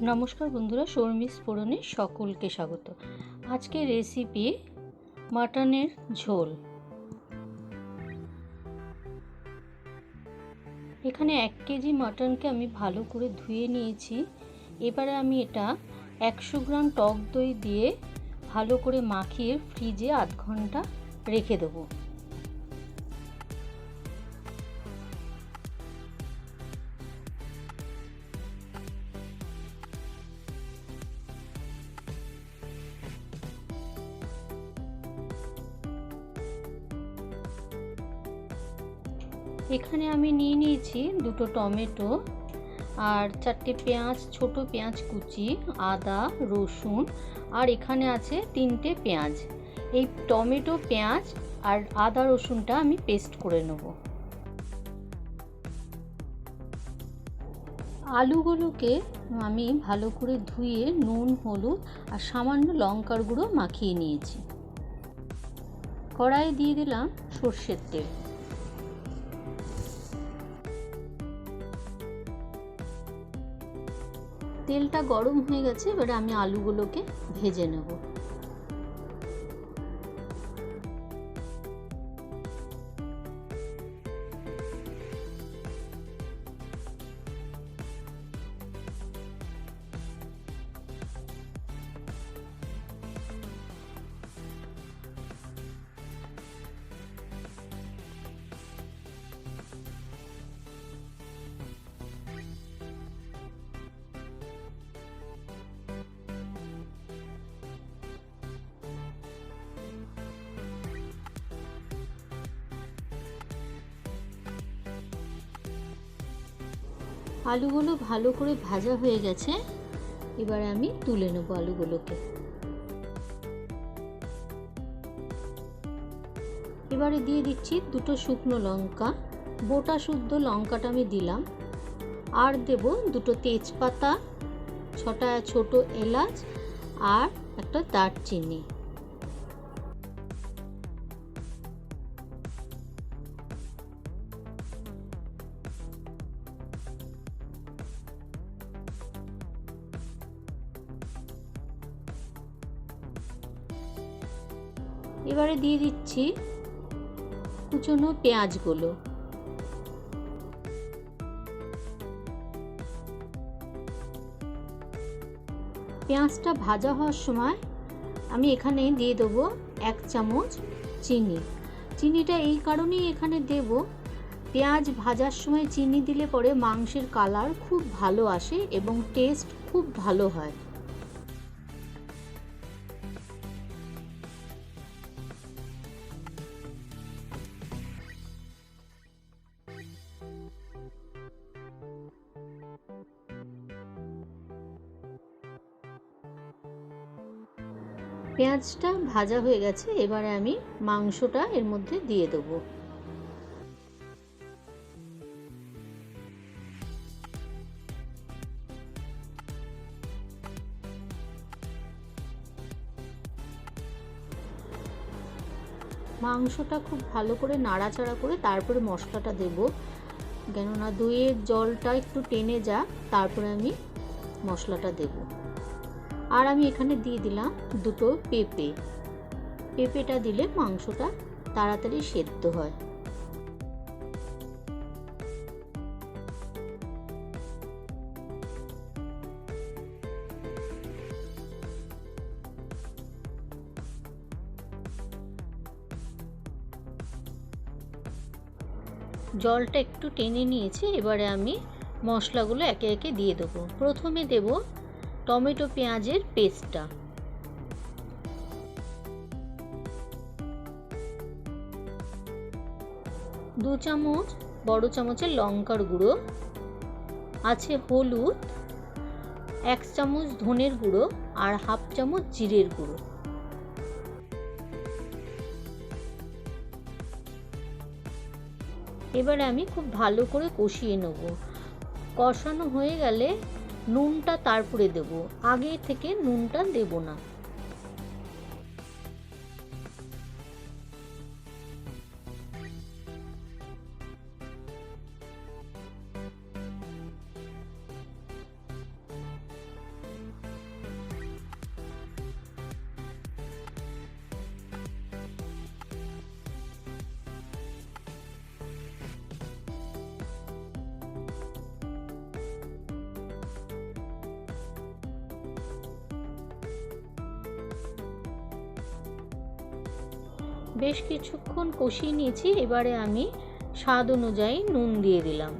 নমস্কার বন্ধুরা, শর্মিস ফোড়নে সকলকে স্বাগত। আজকের রেসিপি মাটনের ঝোল। এখানে 1 কেজি মাটনকে আমি ভালো করে ধুয়ে নিয়েছি। এবারে আমি এটা 100 গ্রাম টক দই দিয়ে ভালো করে মাখিয়ে ফ্রিজে আধ ঘন্টা রেখে দেবো। এখানে আমি নিয়ে নিয়েছি 2টো টমেটো আর 4টে পেঁয়াজ, ছোট পেঁয়াজ কুচি, আদা, রসুন আর এখানে আছে 3টে পেঁয়াজ। এই টমেটো, পেঁয়াজ আর আদা রসুনটা আমি পেস্ট করে নেব। আলুগুলোকে আমি ভালো করে ধুয়ে নুন, হলুদ আর সামান্য লঙ্কার গুঁড়ো মাখিয়ে নিয়েছি। কড়াইয়ে দিয়ে দিলাম সর্ষের তেল। তেলটা গরম হয়ে গেছে, এবারে আমি আলুগুলোকে ভেজে নেব। আলুগুলো ভালো করে ভাজা হয়ে গেছে, এবারে আমি তুলে নেব আলুগুলোকে। এবারে দিয়ে দিচ্ছি 2টো শুকনো লঙ্কা, গোটা শুদ্ধ লঙ্কাটা আমি দিলাম, আর দেব 2টো তেজপাতা, 6টা ছোট এলাচ আর একটা দারচিনি। এবারে দিয়ে দিচ্ছি কুচনো পেঁয়াজগুলো। পেঁয়াজটা ভাজা হওয়ার সময় আমি এখানে দিয়ে দেবো 1 চামচ চিনি। চিনিটা এই কারণেই এখানে দেব, পেঁয়াজ ভাজার সময় চিনি দিলে পরে মাংসের কালার খুব ভালো আসে এবং টেস্ট খুব ভালো হয়। পেঁয়াজটা ভাজা হয়ে গেছে, এবারে আমি মাংসটা এর মধ্যে দিয়ে দেবো। মাংসটা খুব ভালো করে নাড়াচাড়া করে তারপরে মশলাটা দেব, কেননা দইয়ের জলটা একটু টেনে যাক, তারপরে আমি মশলাটা দেব। আর আমি এখানে দিয়ে দিলাম 2টো পেঁপে। পেঁপেটা দিলে মাংসটা তাড়াতাড়ি সেদ্ধ হয়। জলটা একটু টেনে নিয়েছি, এবারে আমি মশলাগুলো একে একে দিয়ে দেবো। প্রথমে দেব টমেটো পেঁয়াজের পেস্টটা, দু চামচ বড় চামচের লঙ্কার গুঁড়ো, আছে হলুদ, 1 চামচ ধনের গুঁড়ো আর 1/2 চামচ জিরের গুঁড়ো। এবারে আমি খুব ভালো করে কষিয়ে নেব। কষানো হয়ে গেলে নুনটা তারপরে দেব, আগে থেকে নুনটা দেব না। বেশ কিছুক্ষণ কষিয়ে নিয়েছি। এবারে আমি স্বাদ অনুযায়ী নুন দিয়ে দিলাম।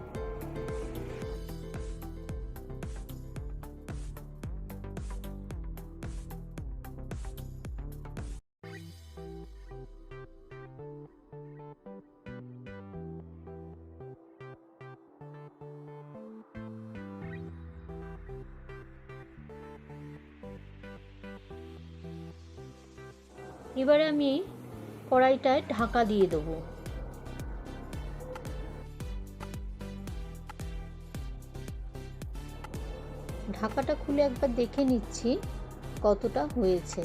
এবারে আমি কড়াইটায় ঢাকা দিয়ে দেবো। ঢাকাটা খুলে একবার দেখে নিচ্ছি কতটা হয়েছে।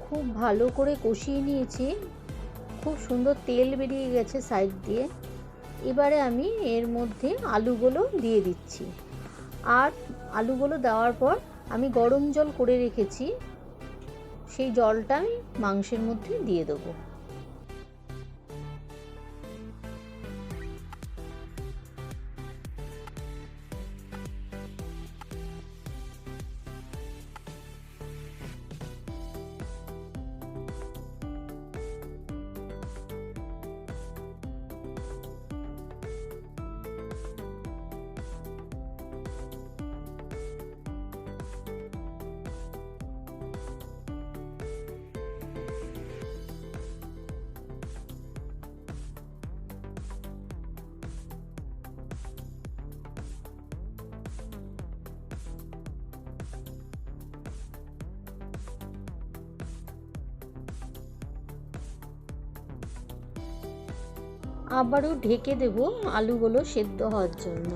খুব ভালো করে কষিয়ে নিয়েছি, খুব সুন্দর তেল বেরিয়ে গেছে সাইড দিয়ে। এবারে আমি এর মধ্যে আলুগুলো দিয়ে দিচ্ছি। আর আলুগুলো দেওয়ার পর আমি গরম জল করে রেখেছি, সেই জলটা আমি মাংসের মধ্যে দিয়ে দেবো। আবারও ঢেকে দেব আলুগুলো সেদ্ধ হওয়ার জন্য।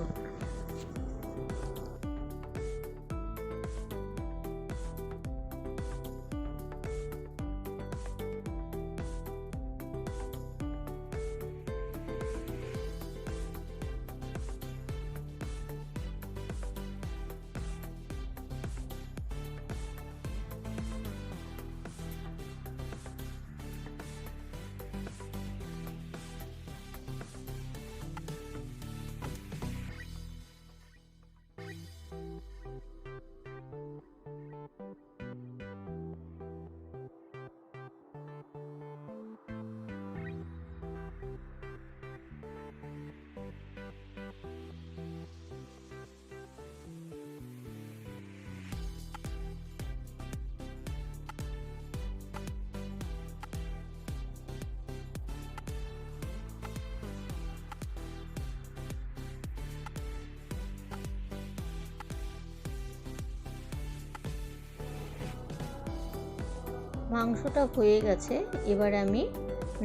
মাংসটা হয়ে গেছে, এবার আমি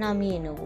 নামিয়ে নেব।